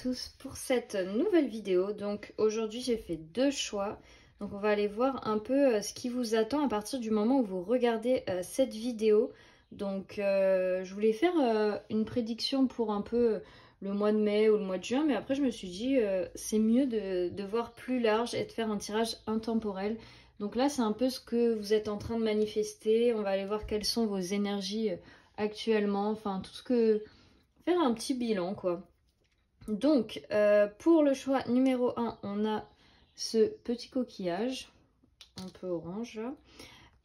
tous pour cette nouvelle vidéo. Donc aujourd'hui j'ai fait deux choix. Donc on va aller voir un peu ce qui vous attend à partir du moment où vous regardez cette vidéo. Donc je voulais faire une prédiction pour un peu le mois de mai ou le mois de juin, mais après je me suis dit c'est mieux de voir plus large et de faire un tirage intemporel. Donc là c'est un peu ce que vous êtes en train de manifester. On va aller voir quelles sont vos énergies actuellement, enfin tout ce que... faire un petit bilan quoi. Donc pour le choix numéro 1, on a ce petit coquillage un peu orange là.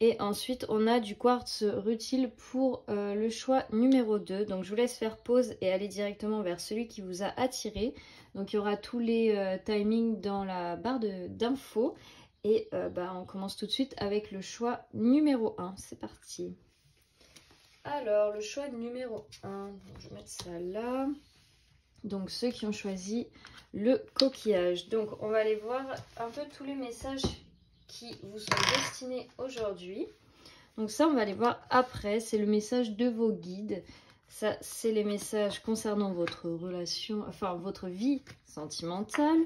Et ensuite on a du quartz rutile pour le choix numéro 2. Donc je vous laisse faire pause et aller directement vers celui qui vous a attiré. Donc il y aura tous les timings dans la barre d'infos. Et on commence tout de suite avec le choix numéro 1. C'est parti. Alors le choix numéro 1, je vais mettre ça là. Donc ceux qui ont choisi le coquillage. Donc on va aller voir un peu tous les messages qui vous sont destinés aujourd'hui. Donc ça on va aller voir après, c'est le message de vos guides. Ça c'est les messages concernant votre relation, enfin votre vie sentimentale.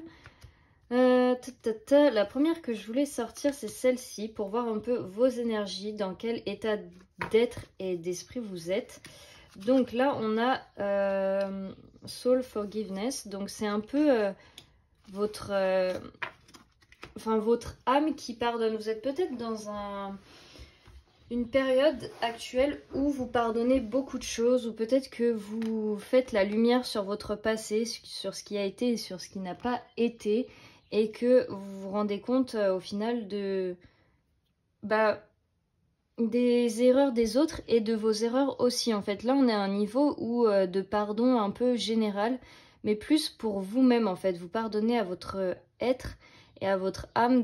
La première que je voulais sortir c'est celle-ci pour voir un peu vos énergies, dans quel état d'être et d'esprit vous êtes. Donc là on a Soul Forgiveness, donc c'est un peu votre âme qui pardonne. Vous êtes peut-être dans une période actuelle où vous pardonnez beaucoup de choses, ou peut-être que vous faites la lumière sur votre passé, sur ce qui a été et sur ce qui n'a pas été, et que vous vous rendez compte au final de des erreurs des autres et de vos erreurs aussi. En fait là on est à un niveau où de pardon un peu général, mais plus pour vous-même en fait. Vous pardonnez à votre être et à votre âme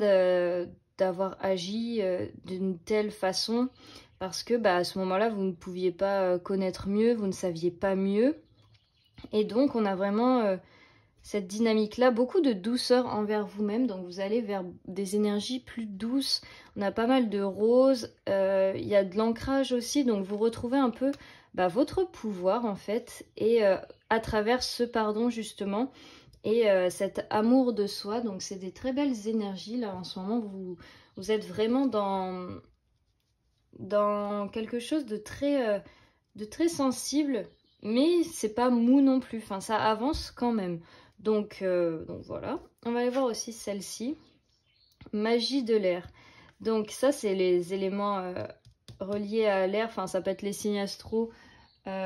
d'avoir agi d'une telle façon, parce que à ce moment-là vous ne pouviez pas connaître mieux, vous ne saviez pas mieux, et donc on a vraiment cette dynamique-là, beaucoup de douceur envers vous-même. Donc vous allez vers des énergies plus douces. On a pas mal de roses. Il y a de l'ancrage aussi. Donc vous retrouvez un peu votre pouvoir en fait. Et à travers ce pardon justement. Et cet amour de soi. Donc c'est des très belles énergies. Là en ce moment, vous êtes vraiment dans quelque chose de très sensible. Mais c'est pas mou non plus. Enfin ça avance quand même. Donc voilà, on va aller voir aussi celle-ci, magie de l'air. Donc ça c'est les éléments reliés à l'air, enfin ça peut être les signes astro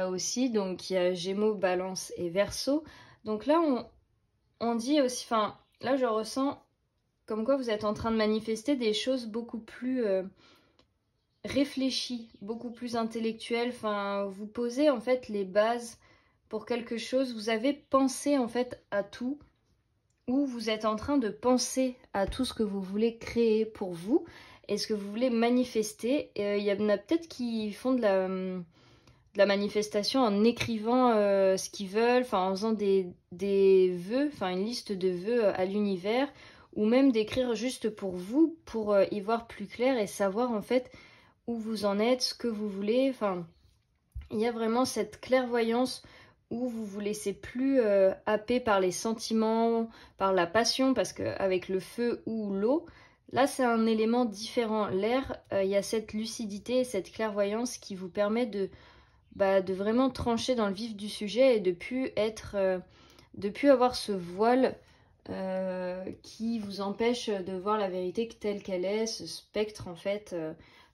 aussi. Donc il y a Gémeaux, Balance et Verseau. Donc là on dit aussi, enfin là je ressens comme quoi vous êtes en train de manifester des choses beaucoup plus réfléchies, beaucoup plus intellectuelles. Enfin vous posez en fait les bases pour quelque chose, vous avez pensé en fait à tout, ou vous êtes en train de penser à tout ce que vous voulez créer pour vous et ce que vous voulez manifester. Il y en a peut-être qui font de la manifestation en écrivant ce qu'ils veulent, enfin en faisant des vœux, enfin une liste de vœux à l'univers, ou même d'écrire juste pour vous, pour y voir plus clair et savoir en fait où vous en êtes, ce que vous voulez. Enfin, il y a vraiment cette clairvoyance où vous vous laissez plus happer par les sentiments, par la passion, parce qu'avec le feu ou l'eau, là c'est un élément différent. L'air, il y a cette lucidité et cette clairvoyance qui vous permet de vraiment trancher dans le vif du sujet et de plus avoir ce voile qui vous empêche de voir la vérité telle qu'elle est, ce spectre en fait.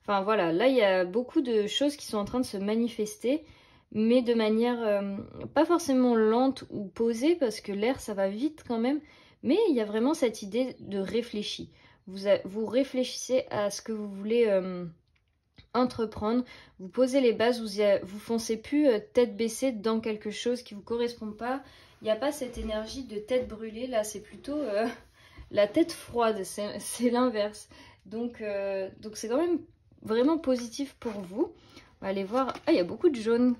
Enfin voilà, là il y a beaucoup de choses qui sont en train de se manifester, mais de manière pas forcément lente ou posée, parce que l'air ça va vite quand même, mais il y a vraiment cette idée de réfléchi. Vous réfléchissez à ce que vous voulez entreprendre, vous posez les bases, vous foncez plus tête baissée dans quelque chose qui vous correspond pas. Il n'y a pas cette énergie de tête brûlée, là c'est plutôt la tête froide, c'est l'inverse. Donc c'est quand même vraiment positif pour vous. On va aller voir. Ah, il y a beaucoup de jaune.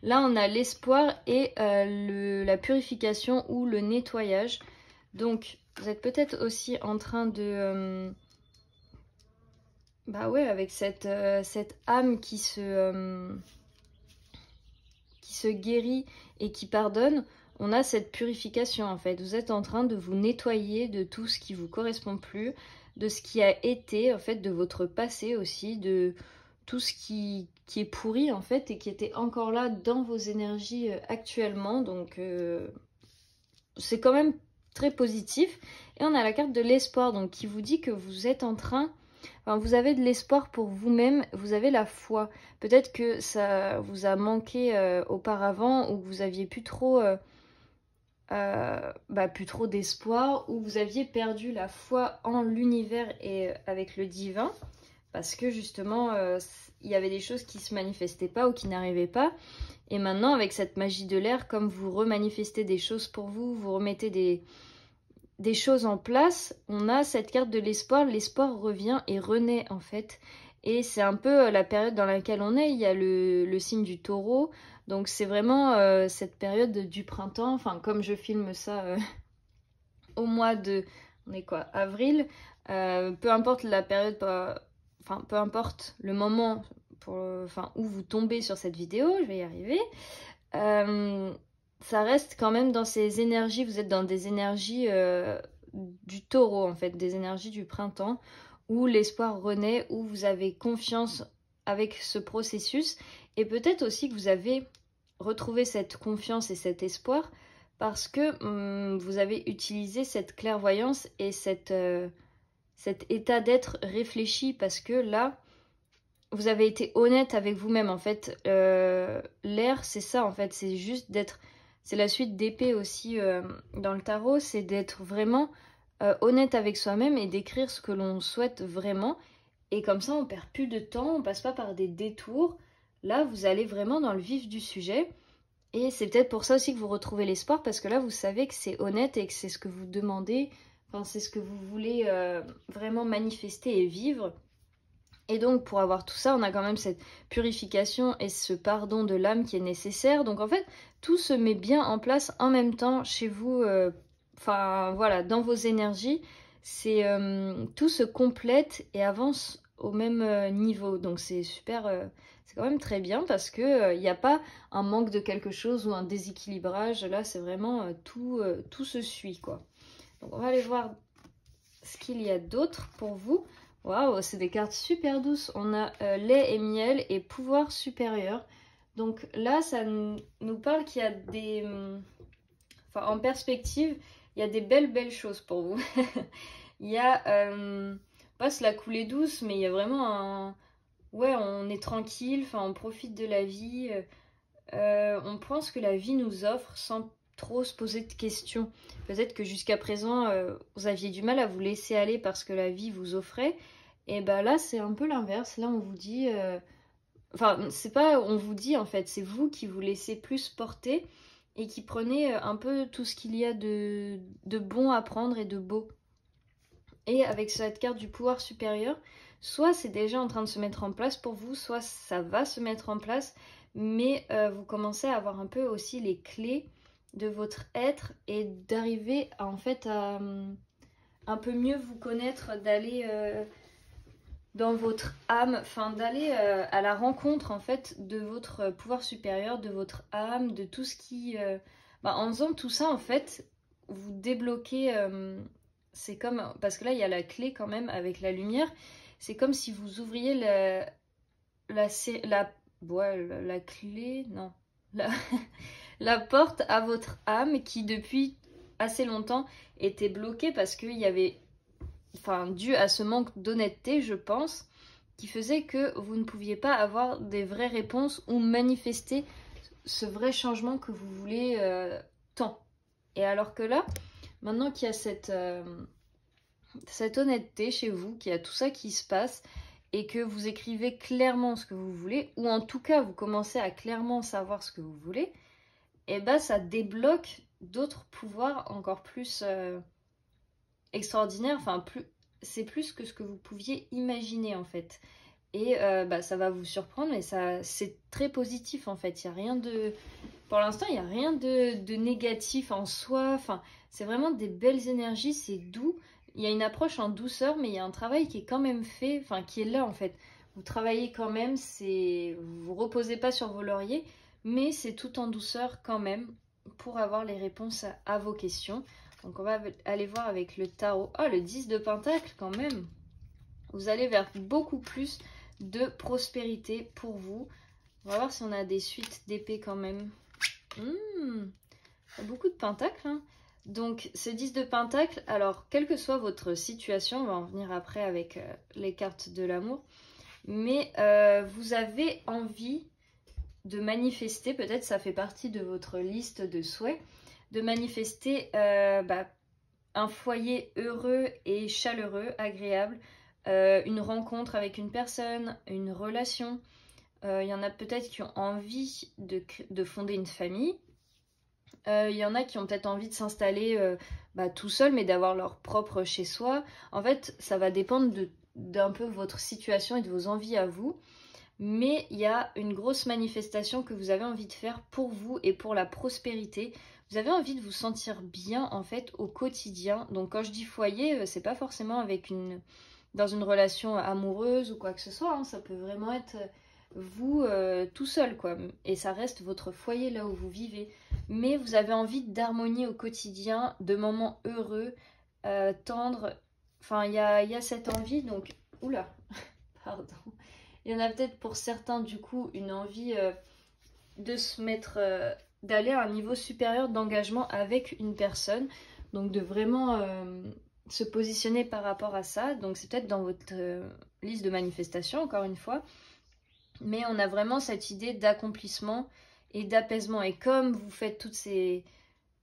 Là, on a l'espoir et la purification ou le nettoyage. Donc, vous êtes peut-être aussi en train de... avec cette âme qui se guérit et qui pardonne. on a cette purification en fait. Vous êtes en train de vous nettoyer de tout ce qui vous correspond plus, de ce qui a été en fait, de votre passé aussi, de tout ce qui est pourri en fait et qui était encore là dans vos énergies actuellement. Donc c'est quand même très positif. Et on a la carte de l'espoir, donc qui vous dit que vous êtes en train, enfin, vous avez de l'espoir pour vous-même, vous avez la foi. Peut-être que ça vous a manqué auparavant, ou que vous aviez plus trop d'espoir, ou vous aviez perdu la foi en l'univers et avec le divin, parce que justement il y avait des choses qui se manifestaient pas ou qui n'arrivaient pas. Et maintenant, avec cette magie de l'air, comme vous remanifestez des choses pour vous, vous remettez des choses en place, on a cette carte de l'espoir. L'espoir revient et renaît en fait. Et c'est un peu la période dans laquelle on est. Il y a le signe du taureau. Donc c'est vraiment cette période du printemps. Enfin, comme je filme ça au mois de... On est quoi? Avril. Peu importe la période... Enfin, peu importe le moment... où vous tombez sur cette vidéo, je vais y arriver, ça reste quand même dans ces énergies, vous êtes dans des énergies du taureau en fait, des énergies du printemps, où l'espoir renaît, où vous avez confiance avec ce processus, et peut-être aussi que vous avez retrouvé cette confiance et cet espoir parce que vous avez utilisé cette clairvoyance et cet état d'être réfléchi, parce que là, vous avez été honnête avec vous-même en fait. L'air, c'est ça en fait, c'est juste d'être... C'est la suite d'épée aussi dans le tarot, c'est d'être vraiment honnête avec soi-même et d'écrire ce que l'on souhaite vraiment. Et comme ça, on perd plus de temps, on passe pas par des détours. Là, vous allez vraiment dans le vif du sujet. Et c'est peut-être pour ça aussi que vous retrouvez l'espoir, parce que là, vous savez que c'est honnête et que c'est ce que vous demandez. Enfin, c'est ce que vous voulez vraiment manifester et vivre. Et donc, pour avoir tout ça, on a quand même cette purification et ce pardon de l'âme qui est nécessaire. Donc, en fait, tout se met bien en place en même temps chez vous. Enfin, voilà, dans vos énergies, c'est tout se complète et avance au même niveau. Donc, c'est super... c'est quand même très bien, parce que il n'y a pas un manque de quelque chose ou un déséquilibrage. Là, c'est vraiment tout se suit, quoi. Donc, on va aller voir ce qu'il y a d'autre pour vous. Waouh, c'est des cartes super douces. On a lait et miel et pouvoir supérieur. Donc là, ça nous parle qu'il y a des... Enfin, en perspective, il y a des belles choses pour vous. Il y a... pas se la couler douce, mais il y a vraiment un... Ouais, on est tranquille, enfin, on profite de la vie. On pense que la vie nous offre sans trop se poser de questions. Peut-être que jusqu'à présent, vous aviez du mal à vous laisser aller parce que la vie vous offrait. Et bah là, c'est un peu l'inverse. Là, on vous dit... Enfin, c'est pas on vous dit en fait, c'est vous qui vous laissez plus porter et qui prenez un peu tout ce qu'il y a de bon à prendre et de beau. Et avec cette carte du pouvoir supérieur, soit c'est déjà en train de se mettre en place pour vous, soit ça va se mettre en place, mais vous commencez à avoir un peu aussi les clés de votre être et d'arriver en fait à un peu mieux vous connaître, d'aller dans votre âme, enfin d'aller à la rencontre en fait de votre pouvoir supérieur, de votre âme, de tout ce qui... en faisant tout ça en fait, vous débloquez... c'est comme... Parce que là il y a la clé quand même avec la lumière, c'est comme si vous ouvriez la clé... Non. La porte à votre âme qui depuis assez longtemps était bloquée parce qu'il y avait... Enfin, dû à ce manque d'honnêteté, je pense, qui faisait que vous ne pouviez pas avoir des vraies réponses ou manifester ce vrai changement que vous voulez tant. Et alors que là, maintenant qu'il y a cette honnêteté chez vous, qu'il y a tout ça qui se passe, et que vous écrivez clairement ce que vous voulez, ou en tout cas vous commencez à clairement savoir ce que vous voulez, et bah ça débloque d'autres pouvoirs encore plus... extraordinaire, enfin c'est plus que ce que vous pouviez imaginer en fait. Et ça va vous surprendre, mais ça c'est très positif en fait. Il y a rien de... Pour l'instant, il n'y a rien de négatif en soi. Enfin, c'est vraiment des belles énergies, c'est doux. Il y a une approche en douceur, mais il y a un travail qui est quand même fait, enfin qui est là en fait. Vous travaillez quand même, vous reposez pas sur vos lauriers, mais c'est tout en douceur quand même. pour avoir les réponses à vos questions. Donc on va aller voir avec le tarot. Oh, le 10 de Pentacle quand même. Vous allez vers beaucoup plus de prospérité pour vous. On va voir si on a des suites d'épée quand même. Beaucoup de pentacles. Hein. Donc, ce 10 de pentacle, alors, quelle que soit votre situation, on va en venir après avec les cartes de l'amour, mais vous avez envie de manifester, peut-être ça fait partie de votre liste de souhaits, de manifester un foyer heureux et chaleureux, agréable, une rencontre avec une personne, une relation. Il y en a peut-être qui ont envie de fonder une famille. Il y en a qui ont peut-être envie de s'installer tout seul, mais d'avoir leur propre chez-soi. En fait, ça va dépendre d'un peu votre situation et de vos envies à vous. Mais il y a une grosse manifestation que vous avez envie de faire pour vous et pour la prospérité. Vous avez envie de vous sentir bien, en fait, au quotidien. Donc, quand je dis foyer, c'est pas forcément dans une relation amoureuse ou quoi que ce soit. Hein. Ça peut vraiment être vous tout seul, quoi. Et ça reste votre foyer là où vous vivez. Mais vous avez envie d'harmonie au quotidien, de moments heureux, tendres. Enfin, il y a cette envie, donc... Oula, pardon. Il y en a peut-être pour certains, du coup, une envie de se mettre... d'aller à un niveau supérieur d'engagement avec une personne. Donc, de vraiment se positionner par rapport à ça. Donc, c'est peut-être dans votre liste de manifestations, encore une fois. Mais on a vraiment cette idée d'accomplissement et d'apaisement. Et comme vous faites toutes ces...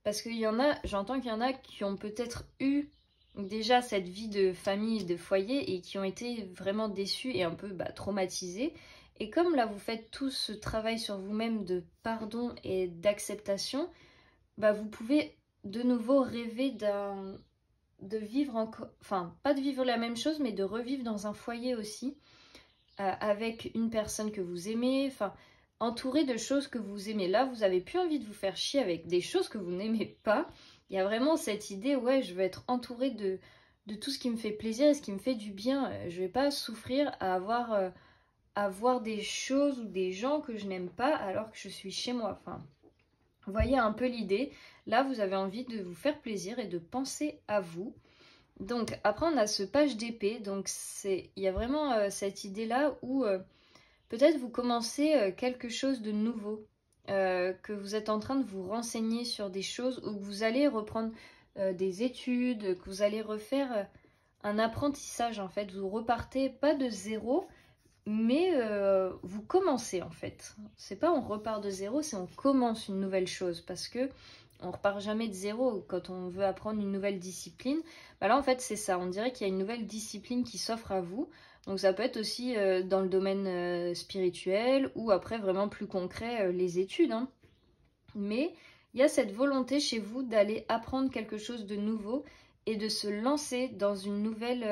Parce qu'il y en a, j'entends qu'il y en a qui ont peut-être eu déjà cette vie de famille, de foyer et qui ont été vraiment déçus et un peu traumatisés. Et comme là, vous faites tout ce travail sur vous-même de pardon et d'acceptation, vous pouvez de nouveau rêver de vivre encore... Enfin, pas de vivre la même chose, mais de revivre dans un foyer aussi. Avec une personne que vous aimez, enfin, entouré de choses que vous aimez. Là, vous n'avez plus envie de vous faire chier avec des choses que vous n'aimez pas. Il y a vraiment cette idée, ouais, je veux être entourée de tout ce qui me fait plaisir et ce qui me fait du bien. Je ne vais pas souffrir à voir des choses ou des gens que je n'aime pas alors que je suis chez moi. Enfin, vous voyez un peu l'idée. Là, vous avez envie de vous faire plaisir et de penser à vous. Donc après on a ce page d'épée, donc il y a vraiment cette idée là où peut-être vous commencez quelque chose de nouveau, que vous êtes en train de vous renseigner sur des choses, ou que vous allez reprendre des études, que vous allez refaire un apprentissage en fait, vous repartez pas de zéro, mais vous commencez en fait. C'est pas on repart de zéro, c'est on commence une nouvelle chose, parce que on repart jamais de zéro quand on veut apprendre une nouvelle discipline. Là en fait c'est ça, on dirait qu'il y a une nouvelle discipline qui s'offre à vous. Donc ça peut être aussi dans le domaine spirituel ou après vraiment plus concret les études. Hein. Mais il y a cette volonté chez vous d'aller apprendre quelque chose de nouveau et de se lancer dans une nouvelle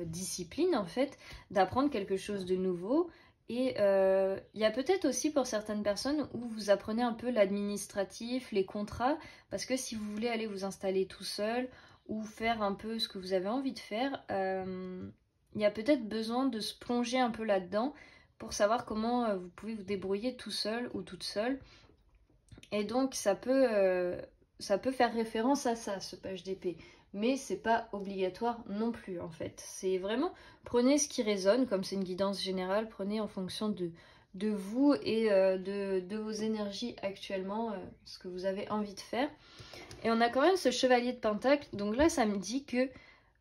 discipline en fait, d'apprendre quelque chose de nouveau. Et il y a peut-être aussi pour certaines personnes où vous apprenez un peu l'administratif, les contrats, parce que si vous voulez aller vous installer tout seul ou faire un peu ce que vous avez envie de faire, il y a peut-être besoin de se plonger un peu là-dedans pour savoir comment vous pouvez vous débrouiller tout seul ou toute seule. Et donc ça peut faire référence à ça, ce page d'épée. Mais c'est pas obligatoire non plus en fait. C'est vraiment, prenez ce qui résonne, comme c'est une guidance générale, prenez en fonction de vous et de vos énergies actuellement, ce que vous avez envie de faire. Et on a quand même ce chevalier de pentacle, donc là ça me dit que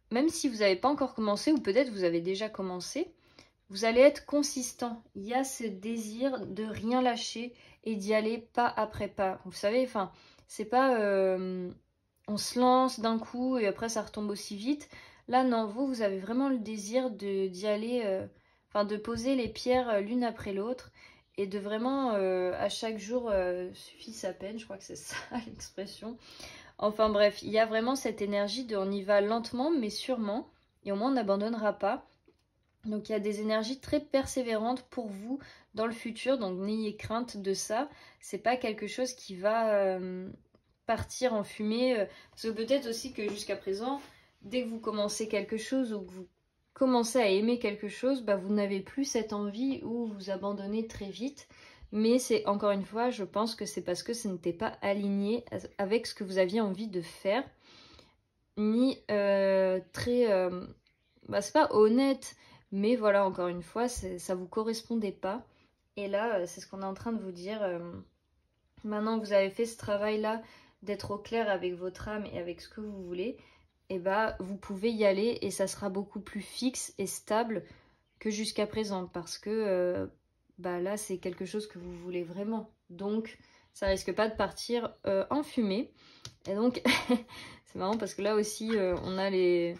même si vous n'avez pas encore commencé, ou peut-être vous avez déjà commencé, vous allez être consistant. Il y a ce désir de rien lâcher et d'y aller pas après pas. Vous savez, enfin, c'est pas... on se lance d'un coup et après ça retombe aussi vite. Là, non, vous avez vraiment le désir d'y aller, de poser les pierres l'une après l'autre et de vraiment, à chaque jour, suffit sa peine, je crois que c'est ça l'expression. Enfin bref, il y a vraiment cette énergie de on y va lentement mais sûrement et au moins on n'abandonnera pas. Donc il y a des énergies très persévérantes pour vous dans le futur, donc n'ayez crainte de ça. C'est pas quelque chose qui va partir en fumée. Parce que peut-être aussi que jusqu'à présent, dès que vous commencez quelque chose ou que vous commencez à aimer quelque chose, vous n'avez plus cette envie ou vous abandonnez très vite. Mais c'est encore une fois, je pense que c'est parce que ce n'était pas aligné avec ce que vous aviez envie de faire, ni très... bah, c'est pas honnête, mais voilà, encore une fois, ça vous correspondait pas. Et là, c'est ce qu'on est en train de vous dire. Maintenant que vous avez fait ce travail-là, d'être au clair avec votre âme et avec ce que vous voulez, et bah, vous pouvez y aller et ça sera beaucoup plus fixe et stable que jusqu'à présent. Parce que bah, là, c'est quelque chose que vous voulez vraiment. Donc, ça risque pas de partir en fumée. Et donc, c'est marrant parce que là aussi, on a les...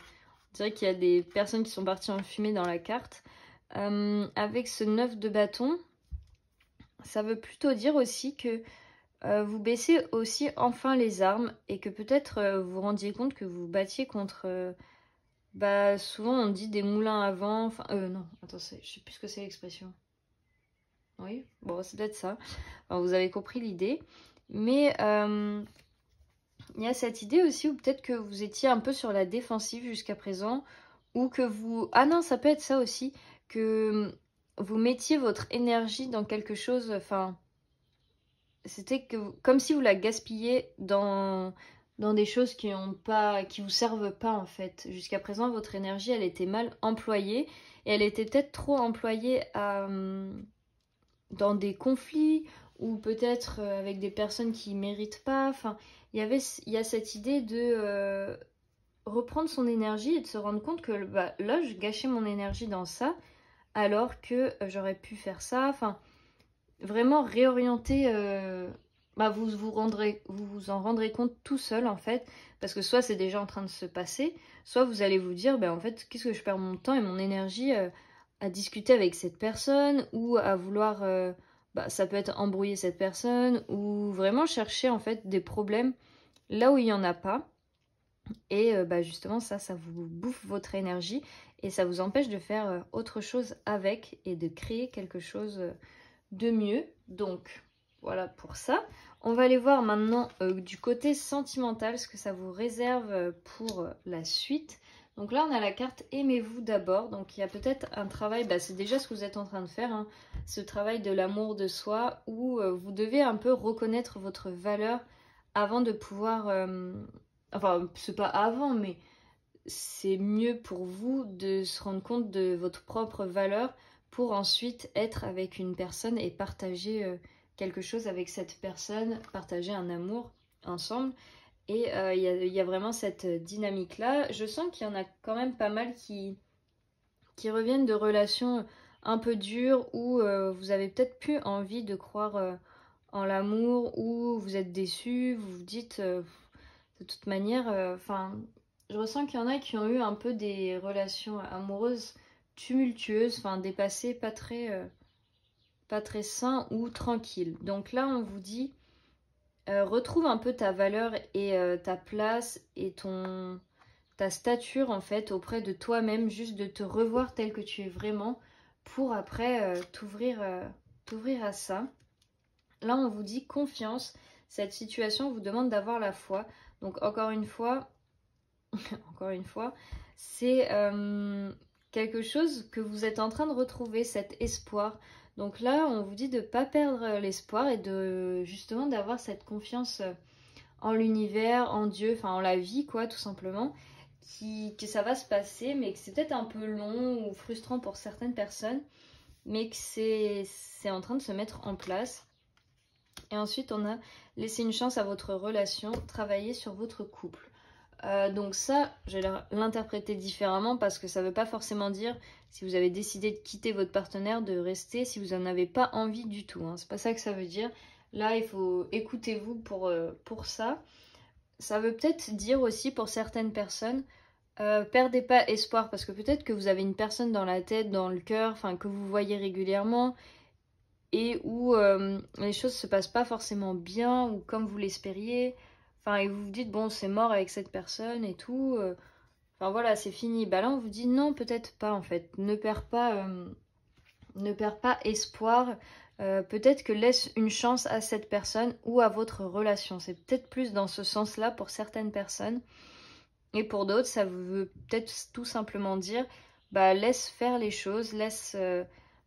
On dirait qu'il y a des personnes qui sont parties en fumée dans la carte. Avec ce 9 de bâton, ça veut plutôt dire aussi que vous baissez aussi enfin les armes et que peut-être vous vous rendiez compte que vous battiez contre... bah, souvent on dit des moulins à vent. Enfin, non, attends, je sais plus ce que c'est l'expression. Oui, bon, c'est peut-être ça. Enfin, vous avez compris l'idée. Mais il y a cette idée aussi où peut-être que vous étiez un peu sur la défensive jusqu'à présent. Ou que vous... Ah non, ça peut être ça aussi. Que vous mettiez votre énergie dans quelque chose... Enfin, c'était que comme si vous la gaspilliez dans des choses qui vous servent pas en fait. Jusqu'à présent, votre énergie, elle était mal employée. Et elle était peut-être trop employée dans des conflits ou peut-être avec des personnes qui méritent pas. Enfin, il y a cette idée de reprendre son énergie et de se rendre compte que bah, là, je gâchais mon énergie dans ça alors que j'aurais pu faire ça. Enfin, vraiment réorienter. Bah, vous vous en rendrez compte tout seul en fait, parce que soit c'est déjà en train de se passer, soit vous allez vous dire, bah, en fait, qu'est-ce que je perds mon temps et mon énergie à discuter avec cette personne ou à vouloir, bah, ça peut être embrouiller cette personne ou vraiment chercher en fait des problèmes là où il n'y en a pas. Et bah, justement, ça vous bouffe votre énergie et ça vous empêche de faire autre chose avec et de créer quelque chose de mieux. Donc, voilà pour ça. On va aller voir maintenant du côté sentimental ce que ça vous réserve pour la suite. Donc là, on a la carte Aimez-vous d'abord. Donc il y a peut-être un travail, bah, c'est déjà ce que vous êtes en train de faire, hein, ce travail de l'amour de soi où vous devez un peu reconnaître votre valeur avant de pouvoir... enfin, c'est pas avant, mais c'est mieux pour vous de se rendre compte de votre propre valeur pour ensuite être avec une personne et partager quelque chose avec cette personne, partager un amour ensemble. Et il y a vraiment cette dynamique-là. Je sens qu'il y en a quand même pas mal qui reviennent de relations un peu dures où vous avez peut-être plus envie de croire en l'amour, où vous êtes déçus, vous vous dites de toute manière, enfin, je ressens qu'il y en a qui ont eu un peu des relations amoureuses tumultueuses, enfin dépassées, pas très sain ou tranquille. Donc là, on vous dit, retrouve un peu ta valeur et ta place et ta stature en fait auprès de toi-même, juste de te revoir tel que tu es vraiment pour après t'ouvrir à ça. Là, on vous dit confiance. Cette situation vous demande d'avoir la foi. Donc encore une fois, c'est quelque chose que vous êtes en train de retrouver, cet espoir. Donc là, on vous dit de ne pas perdre l'espoir et de justement d'avoir cette confiance en l'univers, en Dieu, enfin en la vie, quoi, tout simplement, que ça va se passer, mais que c'est peut-être un peu long ou frustrant pour certaines personnes, mais que c'est en train de se mettre en place. Et ensuite, on a laissé une chance à votre relation, travailler sur votre couple. Donc ça, je vais l'interpréter différemment parce que ça ne veut pas forcément dire si vous avez décidé de quitter votre partenaire, de rester si vous n'en avez pas envie du tout. Hein. C'est pas ça que ça veut dire. Là, il faut écoutez-vous pour ça. Ça veut peut-être dire aussi pour certaines personnes, perdez pas espoir parce que peut-être que vous avez une personne dans la tête, dans le cœur, enfin que vous voyez régulièrement et où les choses se passent pas forcément bien ou comme vous l'espériez. Enfin, et vous vous dites, bon, c'est mort avec cette personne et tout. Enfin, voilà, c'est fini. Bah là, on vous dit, non, peut-être pas, en fait. Ne perds pas espoir. Peut-être que laisse une chance à cette personne ou à votre relation. C'est peut-être plus dans ce sens-là pour certaines personnes. Et pour d'autres, ça veut peut-être tout simplement dire, bah laisse faire les choses, laisse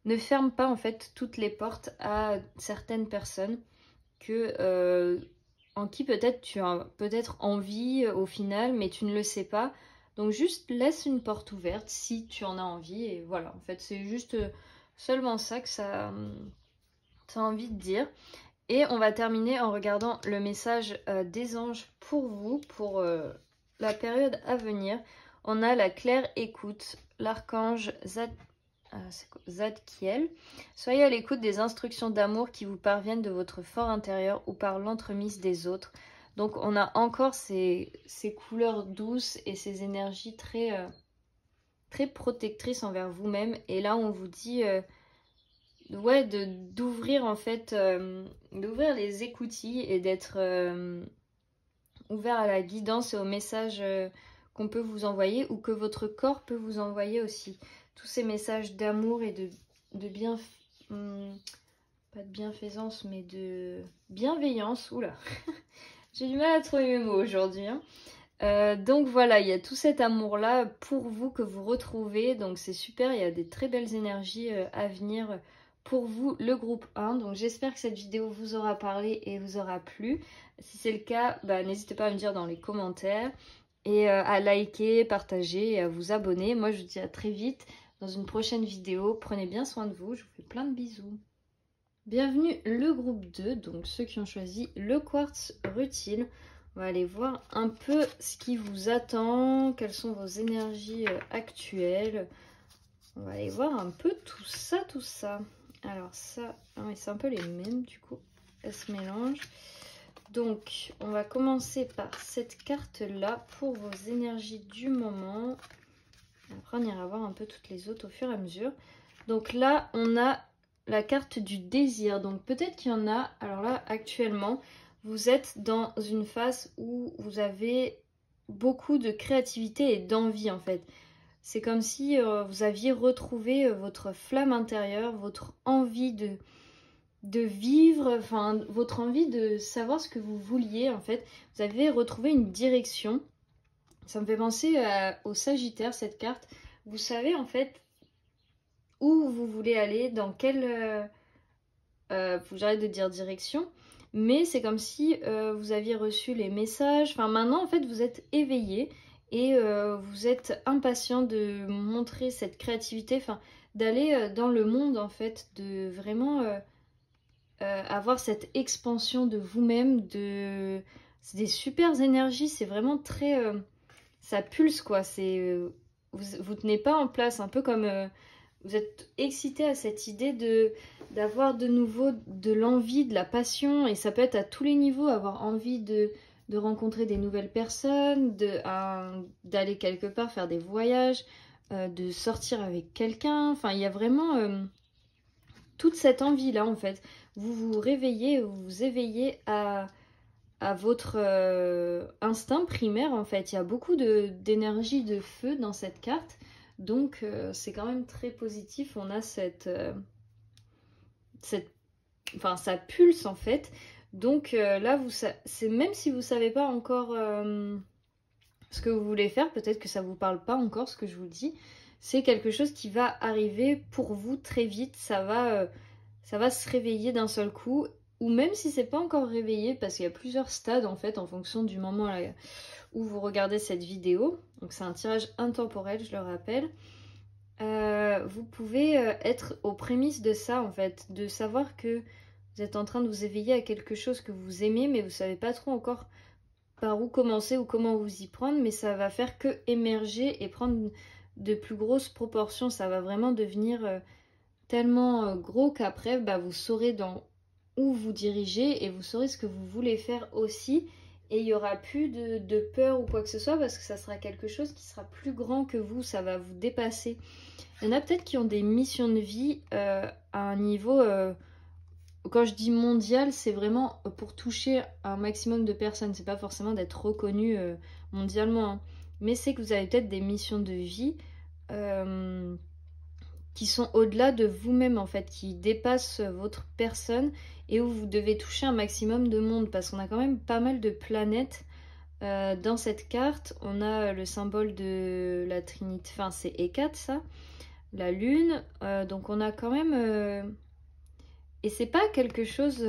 ne ferme pas en fait toutes les portes à certaines personnes en qui peut-être tu as peut-être envie au final, mais tu ne le sais pas. Donc juste laisse une porte ouverte si tu en as envie, et voilà, en fait c'est juste seulement ça que ça a envie de dire. Et on va terminer en regardant le message des anges pour vous, pour la période à venir. On a la claire écoute, l'archange Zadkiel. Soyez à l'écoute des instructions d'amour qui vous parviennent de votre fort intérieur ou par l'entremise des autres. Donc on a encore ces couleurs douces et ces énergies très, très protectrices envers vous-même. Et là on vous dit ouais, d'ouvrir en fait, d'ouvrir les écoutilles et d'être ouvert à la guidance et aux messages qu'on peut vous envoyer ou que votre corps peut vous envoyer aussi. Tous ces messages d'amour et de pas de bienfaisance, mais de bienveillance. Oula, j'ai du mal à trouver mes mots aujourd'hui. Hein. Donc voilà, il y a tout cet amour-là pour vous que vous retrouvez. Donc c'est super, il y a des très belles énergies à venir pour vous, le groupe 1. Donc j'espère que cette vidéo vous aura parlé et vous aura plu. Si c'est le cas, n'hésitez pas à me dire dans les commentaires. Et à liker, partager et à vous abonner. Moi je vous dis à très vite dans une prochaine vidéo. Prenez bien soin de vous, je vous fais plein de bisous. Bienvenue le groupe 2, donc ceux qui ont choisi le quartz rutile. On va aller voir un peu ce qui vous attend, quelles sont vos énergies actuelles. On va aller voir un peu tout ça. Alors ça, c'est un peu les mêmes du coup, elles se mélangent. Donc on va commencer par cette carte-là pour vos énergies du moment. Après on ira voir un peu toutes les autres au fur et à mesure. Donc là on a la carte du désir. Donc peut-être qu'il y en a, alors là actuellement, vous êtes dans une phase où vous avez beaucoup de créativité et d'envie en fait. C'est comme si vous aviez retrouvé votre flamme intérieure, votre envie de vivre, enfin votre envie de savoir ce que vous vouliez en fait. Vous avez retrouvé une direction. Ça me fait penser au Sagittaire cette carte. Vous savez en fait où vous voulez aller, dans quelle... faut que j'arrête de dire direction. Mais c'est comme si vous aviez reçu les messages. Enfin maintenant en fait vous êtes éveillé. Et vous êtes impatient de montrer cette créativité, enfin d'aller dans le monde en fait, de vraiment avoir cette expansion de vous-même, c'est des super énergies, c'est vraiment très... ça pulse quoi, vous tenez pas en place, un peu comme... vous êtes excité à cette idée d'avoir de nouveau de l'envie, de la passion, et ça peut être à tous les niveaux, avoir envie de rencontrer des nouvelles personnes, d'aller quelque part faire des voyages, de sortir avec quelqu'un. Enfin, il y a vraiment toute cette envie-là, en fait. Vous vous réveillez, vous vous éveillez à votre instinct primaire, en fait. Il y a beaucoup d'énergie de feu dans cette carte. Donc, c'est quand même très positif. On a enfin, ça pulse, en fait. Donc là, même si vous ne savez pas encore ce que vous voulez faire, peut-être que ça ne vous parle pas encore ce que je vous dis, c'est quelque chose qui va arriver pour vous très vite, ça va se réveiller d'un seul coup, ou même si c'est pas encore réveillé, parce qu'il y a plusieurs stades en fait en fonction du moment où vous regardez cette vidéo, donc c'est un tirage intemporel, je le rappelle. Vous pouvez être aux prémices de ça en fait, de savoir que vous êtes en train de vous éveiller à quelque chose que vous aimez, mais vous ne savez pas trop encore par où commencer ou comment vous y prendre, mais ça va faire que émerger et prendre de plus grosses proportions. Ça va vraiment devenir tellement gros qu'après, vous saurez où vous dirigez et vous saurez ce que vous voulez faire aussi. Et il n'y aura plus de peur ou quoi que ce soit parce que ça sera quelque chose qui sera plus grand que vous, ça va vous dépasser. Il y en a peut-être qui ont des missions de vie à un niveau... quand je dis mondial, c'est vraiment pour toucher un maximum de personnes. C'est pas forcément d'être reconnu mondialement. Hein. Mais c'est que vous avez peut-être des missions de vie qui sont au-delà de vous-même en fait, qui dépassent votre personne et où vous devez toucher un maximum de monde. Parce qu'on a quand même pas mal de planètes dans cette carte. On a le symbole de la Trinité, enfin c'est Hécate ça. la lune. Donc on a quand même... Et c'est pas quelque chose...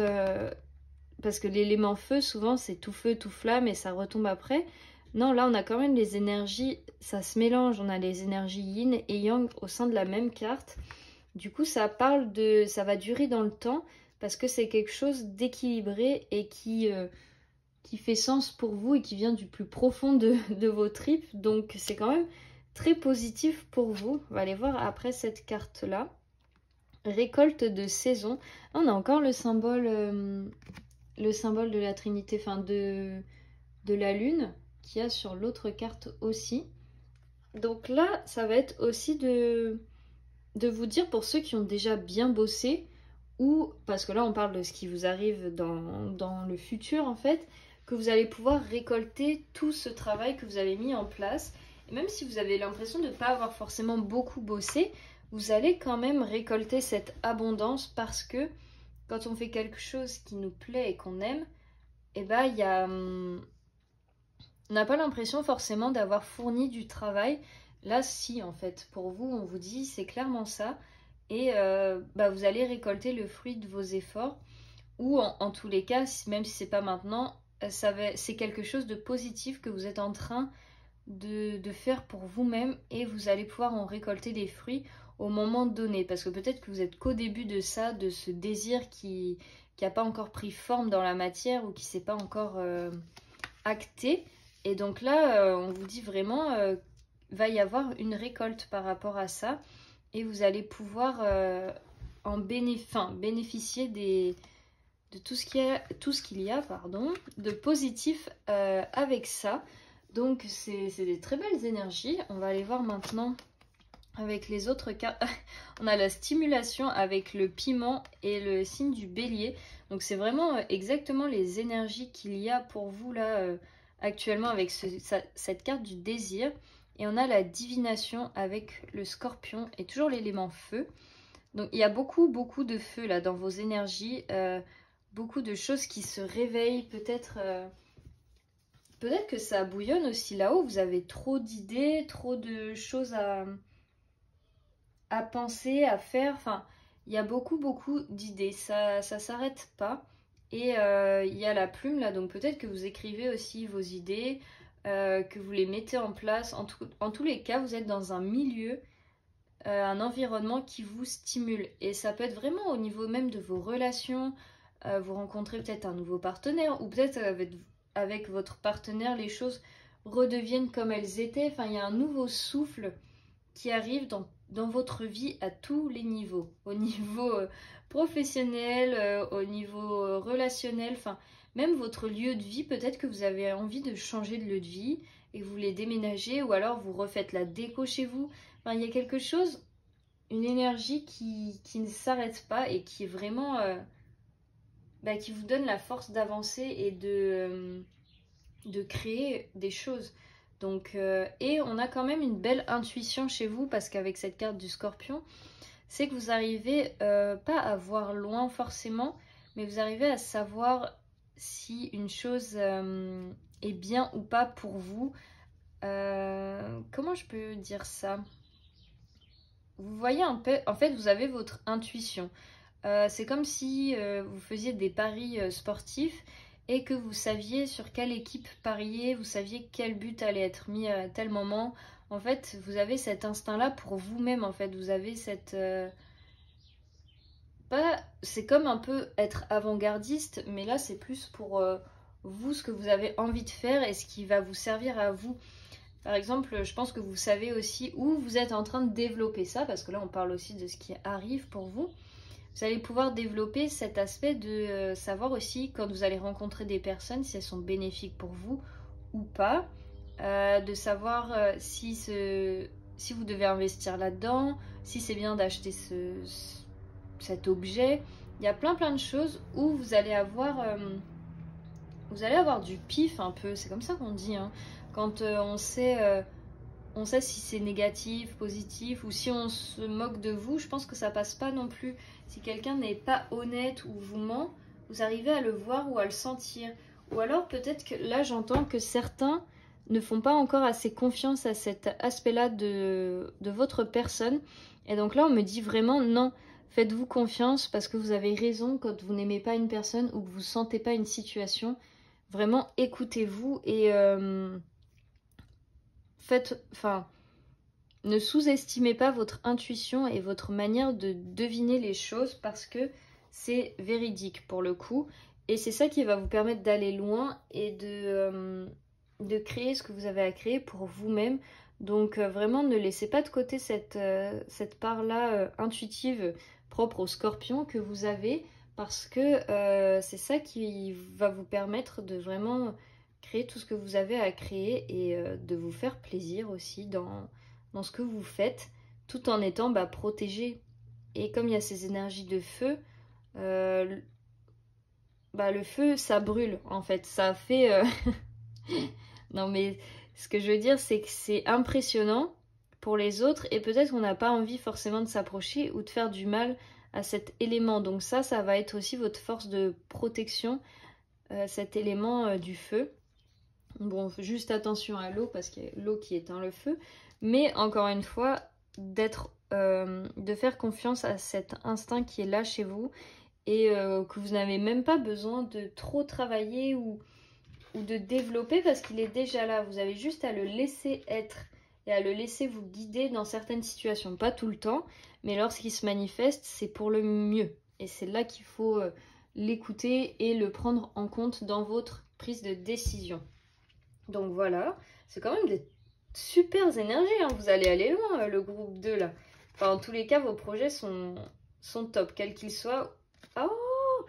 parce que l'élément feu, souvent, c'est tout feu, tout flamme et ça retombe après. Non, là, on a quand même les énergies, ça se mélange. On a les énergies yin et yang au sein de la même carte. Du coup, ça parle de... Ça va durer dans le temps parce que c'est quelque chose d'équilibré et qui fait sens pour vous et qui vient du plus profond de vos tripes. Donc, c'est quand même très positif pour vous. On va aller voir après cette carte-là. Récolte de saison. On a encore le symbole de la Trinité, enfin de la Lune, qu'il y a sur l'autre carte aussi. Donc là, ça va être aussi de vous dire, pour ceux qui ont déjà bien bossé, ou, parce que là on parle de ce qui vous arrive dans le futur en fait, que vous allez pouvoir récolter tout ce travail que vous avez mis en place. Et même si vous avez l'impression de ne pas avoir forcément beaucoup bossé, vous allez quand même récolter cette abondance parce que quand on fait quelque chose qui nous plaît et qu'on aime, eh ben, on n'a pas l'impression forcément d'avoir fourni du travail. Là, si, en fait, pour vous, on vous dit, c'est clairement ça. Et vous allez récolter le fruit de vos efforts. Ou en tous les cas, même si c'est pas maintenant, c'est quelque chose de positif que vous êtes en train de faire pour vous-même. Et vous allez pouvoir en récolter des fruits au moment donné. Parce que peut-être que vous êtes qu'au début de ça, de ce désir qui n'a pas encore pris forme dans la matière ou qui s'est pas encore acté. Et donc là, on vous dit vraiment, va y avoir une récolte par rapport à ça. Et vous allez pouvoir bénéficier de tout ce qu'il y a de positif avec ça. Donc c'est des très belles énergies. On va aller voir maintenant avec les autres cartes. On a la stimulation avec le piment et le signe du bélier. Donc c'est vraiment exactement les énergies qu'il y a pour vous là actuellement avec cette carte du désir. Et on a la divination avec le scorpion et toujours l'élément feu. Donc il y a beaucoup de feu là dans vos énergies. Beaucoup de choses qui se réveillent. Peut-être que ça bouillonne aussi là-haut. Vous avez trop d'idées, trop de choses à penser, à faire. Enfin, il y a beaucoup d'idées. Ça s'arrête pas. Et il y a la plume là. Donc peut-être que vous écrivez aussi vos idées. Que vous les mettez en place. En tous les cas, vous êtes dans un milieu, un environnement qui vous stimule. Et ça peut être vraiment au niveau même de vos relations. Vous rencontrez peut-être un nouveau partenaire ou peut-être avec votre partenaire, les choses redeviennent comme elles étaient. Enfin, il y a un nouveau souffle qui arrive dans votre vie à tous les niveaux. Au niveau professionnel, au niveau relationnel, enfin... Même votre lieu de vie, peut-être que vous avez envie de changer de lieu de vie et que vous voulez déménager ou alors vous refaites la déco chez vous. Enfin, il y a quelque chose, une énergie qui ne s'arrête pas et qui est vraiment... qui vous donne la force d'avancer et de créer des choses. Donc, et on a quand même une belle intuition chez vous parce qu'avec cette carte du scorpion, c'est que vous arrivez pas à voir loin forcément, mais vous arrivez à savoir... si une chose est bien ou pas pour vous. Comment je peux dire ça? Vous voyez un peu, en fait vous avez votre intuition. C'est comme si vous faisiez des paris sportifs et que vous saviez sur quelle équipe parier, vous saviez quel but allait être mis à tel moment. En fait, vous avez cet instinct-là pour vous-même. En fait, vous avez cette... c'est comme un peu être avant-gardiste, mais là c'est plus pour vous, ce que vous avez envie de faire et ce qui va vous servir à vous. Par exemple, je pense que vous savez aussi où vous êtes en train de développer ça, parce que là on parle aussi de ce qui arrive pour vous. Vous allez pouvoir développer cet aspect de savoir aussi quand vous allez rencontrer des personnes si elles sont bénéfiques pour vous ou pas, de savoir si vous devez investir là-dedans, si c'est bien d'acheter cet objet. Il y a plein de choses où vous allez avoir du pif un peu, c'est comme ça qu'on dit, hein. Quand on sait si c'est négatif, positif, ou si on se moque de vous, je pense que ça passe pas non plus. Si quelqu'un n'est pas honnête ou vous ment, vous arrivez à le voir ou à le sentir. Ou alors peut-être que là j'entends que certains ne font pas encore assez confiance à cet aspect-là de votre personne. Et donc là, on me dit vraiment non, faites-vous confiance parce que vous avez raison quand vous n'aimez pas une personne ou que vous ne sentez pas une situation. Vraiment, écoutez-vous et ne sous-estimez pas votre intuition et votre manière de deviner les choses parce que c'est véridique pour le coup. Et c'est ça qui va vous permettre d'aller loin et de créer ce que vous avez à créer pour vous-même. Donc vraiment, ne laissez pas de côté cette part-là intuitive propre au scorpion que vous avez parce que c'est ça qui va vous permettre de vraiment créer tout ce que vous avez à créer et de vous faire plaisir aussi dans ce que vous faites, tout en étant protégé. Et comme il y a ces énergies de feu, le feu, ça brûle, en fait. Ça fait... Non, mais ce que je veux dire, c'est que c'est impressionnant pour les autres, et peut-être qu'on n'a pas envie forcément de s'approcher ou de faire du mal à cet élément. Donc ça va être aussi votre force de protection, cet élément du feu. Bon, juste attention à l'eau, parce qu'il y a l'eau qui éteint le feu. Mais encore une fois, de faire confiance à cet instinct qui est là chez vous et que vous n'avez même pas besoin de trop travailler ou de développer parce qu'il est déjà là. Vous avez juste à le laisser être et à le laisser vous guider dans certaines situations. Pas tout le temps, mais lorsqu'il se manifeste, c'est pour le mieux. Et c'est là qu'il faut l'écouter et le prendre en compte dans votre prise de décision. Donc voilà, c'est quand même des super énergies, hein. Vous allez aller loin, le groupe 2 là. Enfin, en tous les cas, vos projets sont top, quels qu'ils soient. Oh,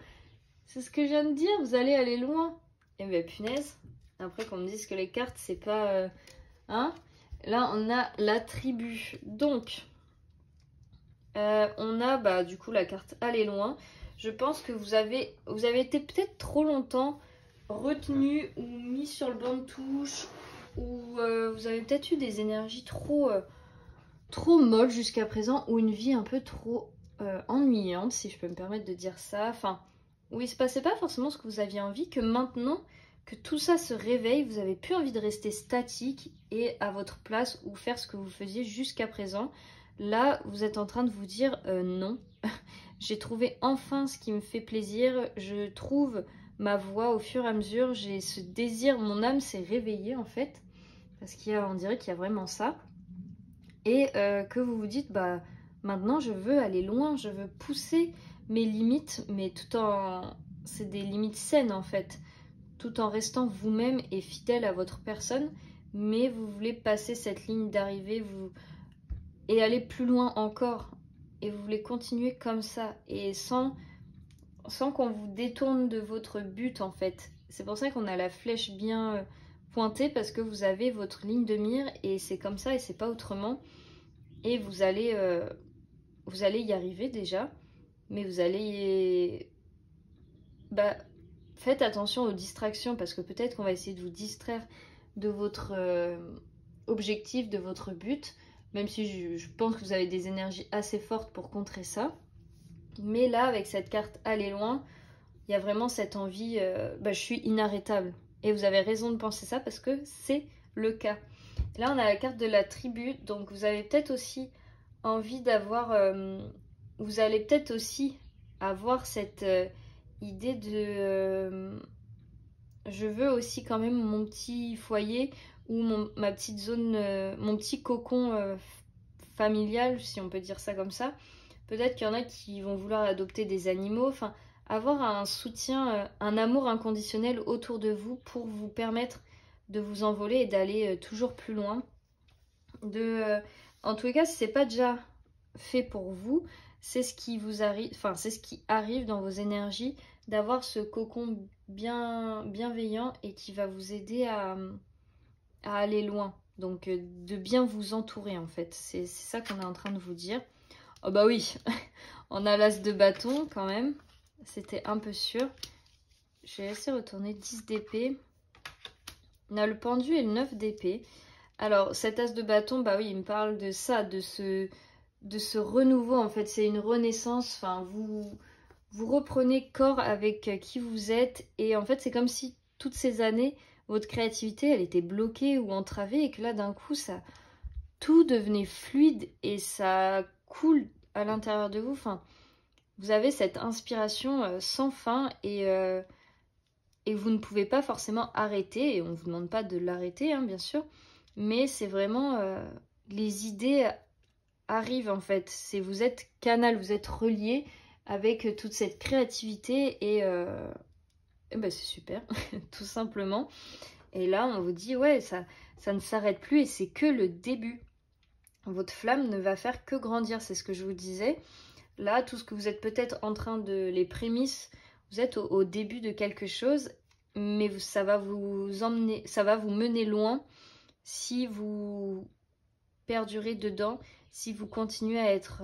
c'est ce que je viens de dire, vous allez aller loin. Et bien, punaise, après qu'on me dise que les cartes, c'est pas... hein. Là, on a la tribu. Donc, on a du coup la carte aller loin. Je pense que vous avez été peut-être trop longtemps retenu ou mis sur le banc de touche, ou vous avez peut-être eu des énergies trop molles jusqu'à présent, ou une vie un peu trop ennuyante, si je peux me permettre de dire ça. Enfin, où il se passait pas forcément ce que vous aviez envie, que maintenant que tout ça se réveille, vous avez plus envie de rester statique et à votre place ou faire ce que vous faisiez jusqu'à présent. Là, vous êtes en train de vous dire non. J'ai trouvé enfin ce qui me fait plaisir. Je trouve ma voix au fur et à mesure. J'ai ce désir, mon âme s'est réveillée en fait. Parce on dirait qu'il y a vraiment ça. Et que vous vous dites, maintenant je veux aller loin, je veux pousser mes limites, mais c'est des limites saines en fait. Tout en restant vous-même et fidèle à votre personne. Mais vous voulez passer cette ligne d'arrivée, et aller plus loin encore. Et vous voulez continuer comme ça. Et sans qu'on vous détourne de votre but en fait. C'est pour ça qu'on a la flèche bien pointée, parce que vous avez votre ligne de mire et c'est comme ça et c'est pas autrement. Et vous allez y arriver déjà, mais vous allez... faites attention aux distractions, parce que peut-être qu'on va essayer de vous distraire de votre objectif, de votre but, même si je pense que vous avez des énergies assez fortes pour contrer ça. Mais là, avec cette carte aller loin, il y a vraiment cette envie, je suis inarrêtable. Et vous avez raison de penser ça parce que c'est le cas. Là, on a la carte de la tribu, donc vous avez peut-être aussi envie d'avoir... vous allez peut-être aussi avoir cette idée de... je veux aussi quand même mon petit foyer ou ma petite zone, mon petit cocon familial, si on peut dire ça comme ça. Peut-être qu'il y en a qui vont vouloir adopter des animaux, enfin, avoir un soutien, un amour inconditionnel autour de vous pour vous permettre de vous envoler et d'aller toujours plus loin. En tous les cas, si c'est pas déjà fait pour vous, c'est ce qui vous arrive, enfin, c'est ce qui arrive dans vos énergies, d'avoir ce cocon bienveillant et qui va vous aider à aller loin. Donc, de bien vous entourer en fait. C'est ça qu'on est en train de vous dire. Oh bah oui, on a l'as de bâton quand même, c'était un peu sûr. Je vais laisser retourner 10 d'épée. On a le pendu et le 9 d'épée. Alors cet as de bâton, bah oui, il me parle de ça, de ce renouveau en fait, c'est une renaissance. Enfin, vous reprenez corps avec qui vous êtes et en fait c'est comme si toutes ces années, votre créativité elle était bloquée ou entravée et que là d'un coup ça... tout devenait fluide et ça coule à l'intérieur de vous. Enfin, vous avez cette inspiration sans fin et vous ne pouvez pas forcément arrêter. Et on ne vous demande pas de l'arrêter, hein, bien sûr. Mais c'est vraiment... les idées arrivent en fait. Vous êtes canal, vous êtes relié avec toute cette créativité et ben c'est super, tout simplement. Et là, on vous dit, ouais, ça ne s'arrête plus et c'est que le début. Votre flamme ne va faire que grandir, c'est ce que je vous disais. Là, tout ce que vous êtes peut-être en train de... les prémices, vous êtes au début de quelque chose, mais ça va vous emmener, ça va vous mener loin si vous perdurez dedans, si vous continuez à être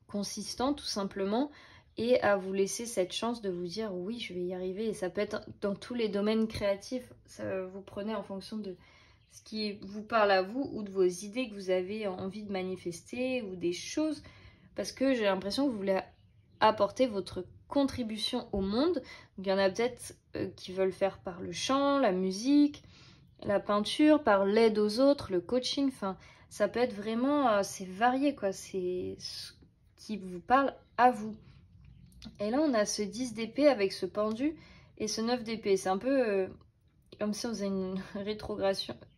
consistant, tout simplement, et à vous laisser cette chance de vous dire oui, je vais y arriver. Et ça peut être dans tous les domaines créatifs, ça, vous prenez en fonction de ce qui vous parle à vous ou de vos idées que vous avez envie de manifester ou des choses, parce que j'ai l'impression que vous voulez apporter votre contribution au monde. Donc, il y en a peut-être qui veulent faire par le chant, la musique, la peinture, par l'aide aux autres, le coaching, enfin ça peut être vraiment, c'est varié quoi, c'est ce qui vous parle à vous. Et là on a ce 10 d'épée avec ce pendu et ce 9 d'épée, c'est un peu comme si on faisait une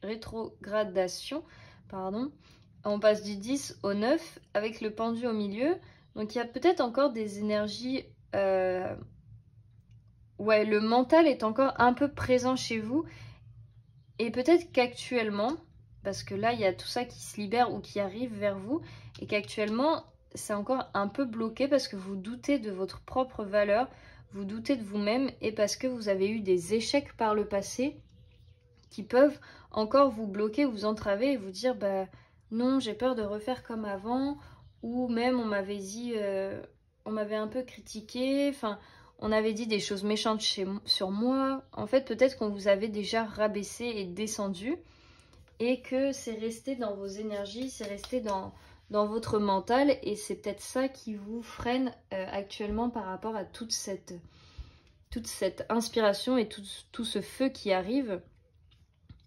rétrogradation, pardon. On passe du 10 au 9 avec le pendu au milieu, donc il y a peut-être encore des énergies, ouais, le mental est encore un peu présent chez vous. Et peut-être qu'actuellement, parce que là, il y a tout ça qui se libère ou qui arrive vers vous, et qu'actuellement, c'est encore un peu bloqué parce que vous doutez de votre propre valeur, vous doutez de vous-même, et parce que vous avez eu des échecs par le passé qui peuvent encore vous bloquer, vous entraver et vous dire, bah non, j'ai peur de refaire comme avant, ou même on m'avait dit, on m'avait un peu critiqué, enfin... On avait dit des choses méchantes sur moi. En fait, peut-être qu'on vous avait déjà rabaissé et descendu et que c'est resté dans vos énergies, c'est resté dans votre mental et c'est peut-être ça qui vous freine actuellement par rapport à toute cette inspiration et tout ce feu qui arrive.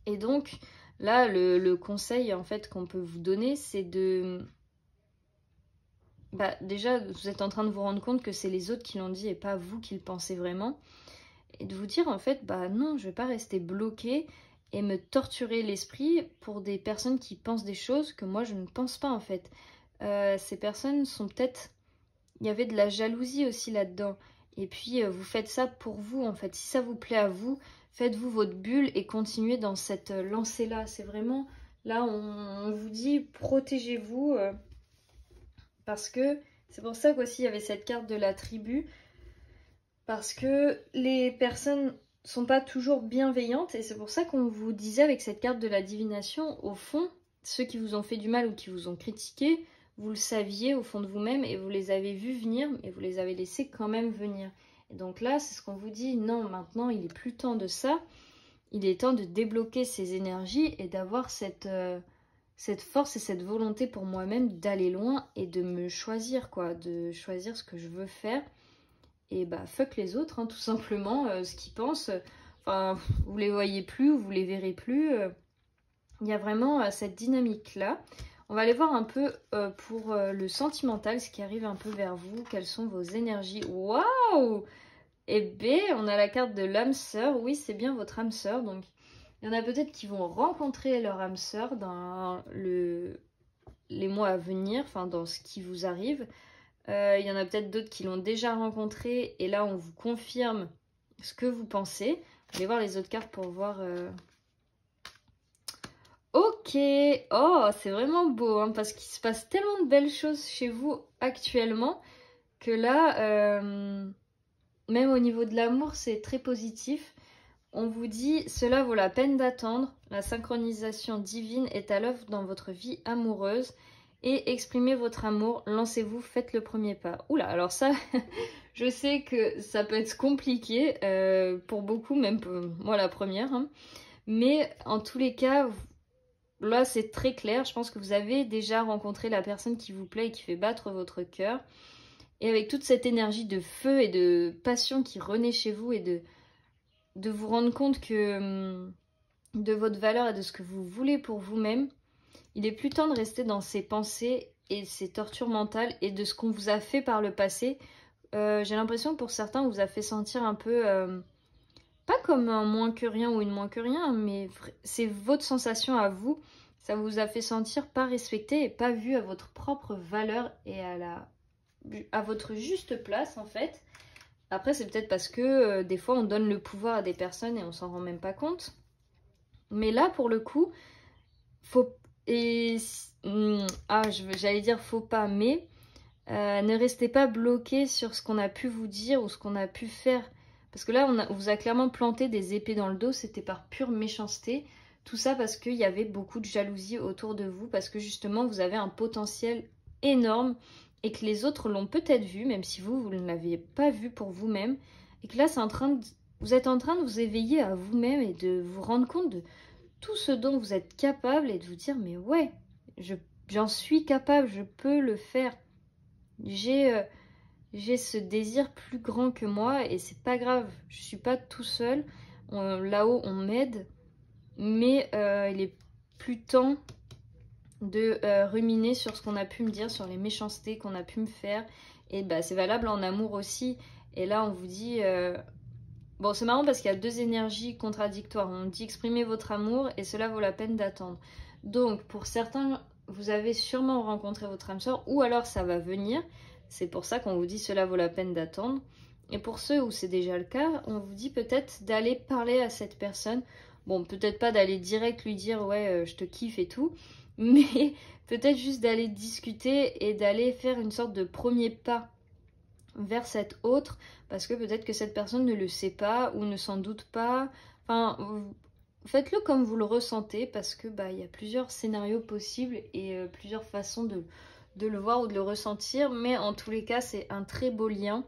Et donc, là, le conseil en fait qu'on peut vous donner, c'est de... Bah, déjà, vous êtes en train de vous rendre compte que c'est les autres qui l'ont dit et pas vous qui le pensez vraiment. Et de vous dire, en fait, bah non, je vais pas rester bloquée et me torturer l'esprit pour des personnes qui pensent des choses que moi, je ne pense pas, en fait. Ces personnes sont peut-être... Il y avait de la jalousie aussi là-dedans. Et puis, vous faites ça pour vous, en fait. Si ça vous plaît à vous, faites-vous votre bulle et continuez dans cette lancée-là. C'est vraiment... Là, on vous dit, protégez-vous... Parce que c'est pour ça qu'aussi il y avait cette carte de la tribu. Parce que les personnes sont pas toujours bienveillantes. Et c'est pour ça qu'on vous disait avec cette carte de la divination, au fond, ceux qui vous ont fait du mal ou qui vous ont critiqué, vous le saviez au fond de vous-même et vous les avez vus venir, mais vous les avez laissés quand même venir. Et donc là, c'est ce qu'on vous dit, non, maintenant il est plus temps de ça. Il est temps de débloquer ces énergies et d'avoir cette force et cette volonté pour moi-même d'aller loin et de me choisir, quoi, de choisir ce que je veux faire. Et bah fuck les autres, hein, tout simplement, ce qu'ils pensent. Enfin, vous les voyez plus, vous les verrez plus. Il y a vraiment cette dynamique-là. On va aller voir un peu pour le sentimental, ce qui arrive un peu vers vous. Quelles sont vos énergies? Waouh! Et B, on a la carte de l'âme sœur. Oui, c'est bien votre âme sœur, donc... Il y en a peut-être qui vont rencontrer leur âme sœur dans les mois à venir, enfin dans ce qui vous arrive. Il y en a peut-être d'autres qui l'ont déjà rencontré et là on vous confirme ce que vous pensez. Je vais voir les autres cartes pour voir. Ok, oh c'est vraiment beau hein, parce qu'il se passe tellement de belles choses chez vous actuellement que là, même au niveau de l'amour, c'est très positif. On vous dit, cela vaut la peine d'attendre, la synchronisation divine est à l'œuvre dans votre vie amoureuse et exprimez votre amour, lancez-vous, faites le premier pas. Oula, alors ça, je sais que ça peut être compliqué pour beaucoup, même pour moi la première, hein. Mais en tous les cas, là c'est très clair, je pense que vous avez déjà rencontré la personne qui vous plaît et qui fait battre votre cœur. Et avec toute cette énergie de feu et de passion qui renaît chez vous et de vous rendre compte que de votre valeur et de ce que vous voulez pour vous-même, Il est plus temps de rester dans ces pensées et ces tortures mentales et de ce qu'on vous a fait par le passé. J'ai l'impression que pour certains, on vous a fait sentir un peu, pas comme un moins que rien ou une moins que rien, mais c'est votre sensation à vous. Ça vous a fait sentir pas respecté et pas vu à votre propre valeur et à votre juste place en fait. Après, c'est peut-être parce que des fois, on donne le pouvoir à des personnes et on s'en rend même pas compte. Mais là, pour le coup, faut... Et... j'allais dire faut pas, mais ne restez pas bloqué sur ce qu'on a pu vous dire ou ce qu'on a pu faire. Parce que là, on vous a clairement planté des épées dans le dos, c'était par pure méchanceté. Tout ça parce qu'il y avait beaucoup de jalousie autour de vous, parce que justement, vous avez un potentiel énorme et que les autres l'ont peut-être vu, même si vous ne l'aviez pas vu pour vous-même. Et que là, vous êtes en train de vous éveiller à vous-même et de vous rendre compte de tout ce dont vous êtes capable et de vous dire, mais ouais, j'en suis capable, je peux le faire. J'ai ce désir plus grand que moi et c'est pas grave, je suis pas tout seul. Là-haut, on m'aide, mais il est plus temps de ruminer sur ce qu'on a pu me dire, sur les méchancetés qu'on a pu me faire. Et bah, c'est valable en amour aussi. Et là, on vous dit... Bon, c'est marrant parce qu'il y a deux énergies contradictoires. On dit exprimer votre amour et cela vaut la peine d'attendre. Donc, pour certains, vous avez sûrement rencontré votre âme sœur ou alors ça va venir. C'est pour ça qu'on vous dit cela vaut la peine d'attendre. Et pour ceux où c'est déjà le cas, on vous dit peut-être d'aller parler à cette personne. Bon, peut-être pas d'aller direct lui dire ouais, je te kiffe et tout. Mais peut-être juste d'aller discuter et d'aller faire une sorte de premier pas vers cette autre, parce que peut-être que cette personne ne le sait pas ou ne s'en doute pas. Enfin, faites-le comme vous le ressentez, parce que bah, y a plusieurs scénarios possibles et plusieurs façons de le voir ou de le ressentir, mais en tous les cas, c'est un très beau lien.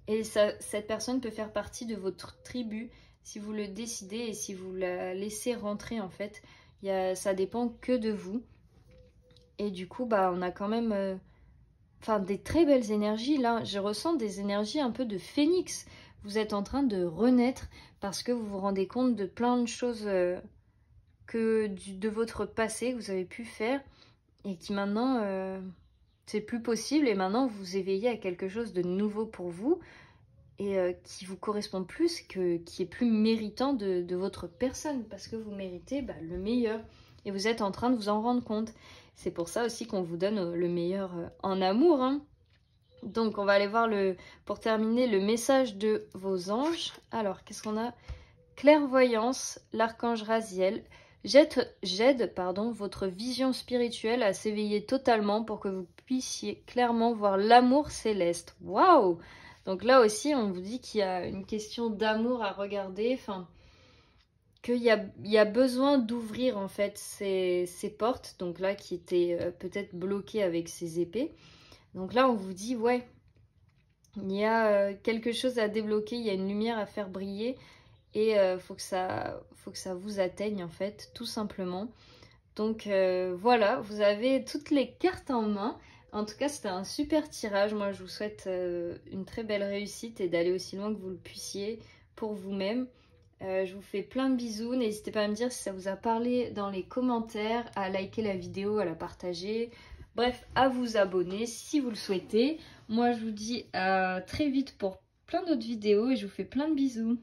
Et cette personne peut faire partie de votre tribu si vous le décidez et si vous la laissez rentrer en fait. Ça dépend que de vous. Et du coup, bah, on a quand même des très belles énergies. Là, je ressens des énergies un peu de phénix. Vous êtes en train de renaître parce que vous vous rendez compte de plein de choses de votre passé que vous avez pu faire et qui maintenant, c'est plus possible. Et maintenant, vous vous éveillez à quelque chose de nouveau pour vous et qui vous correspond plus, qui est plus méritant de votre personne parce que vous méritez le meilleur. Et vous êtes en train de vous en rendre compte. C'est pour ça aussi qu'on vous donne le meilleur en amour. Hein. Donc on va aller voir pour terminer le message de vos anges. Alors qu'est-ce qu'on a? Clairvoyance, l'archange Raziel. J'aide votre vision spirituelle à s'éveiller totalement pour que vous puissiez clairement voir l'amour céleste. Waouh! Donc là aussi on vous dit qu'il y a une question d'amour à regarder. Enfin, qu'il y a besoin d'ouvrir en fait ces portes, donc là qui étaient peut-être bloquées avec ces épées. Donc là on vous dit ouais, il y a quelque chose à débloquer, il y a une lumière à faire briller et faut que ça vous atteigne en fait, tout simplement. Donc voilà, vous avez toutes les cartes en main. En tout cas c'était un super tirage, moi je vous souhaite une très belle réussite et d'aller aussi loin que vous le puissiez pour vous-même. Je vous fais plein de bisous, n'hésitez pas à me dire si ça vous a parlé dans les commentaires, à liker la vidéo, à la partager, bref, à vous abonner si vous le souhaitez. Moi je vous dis à très vite pour plein d'autres vidéos et je vous fais plein de bisous.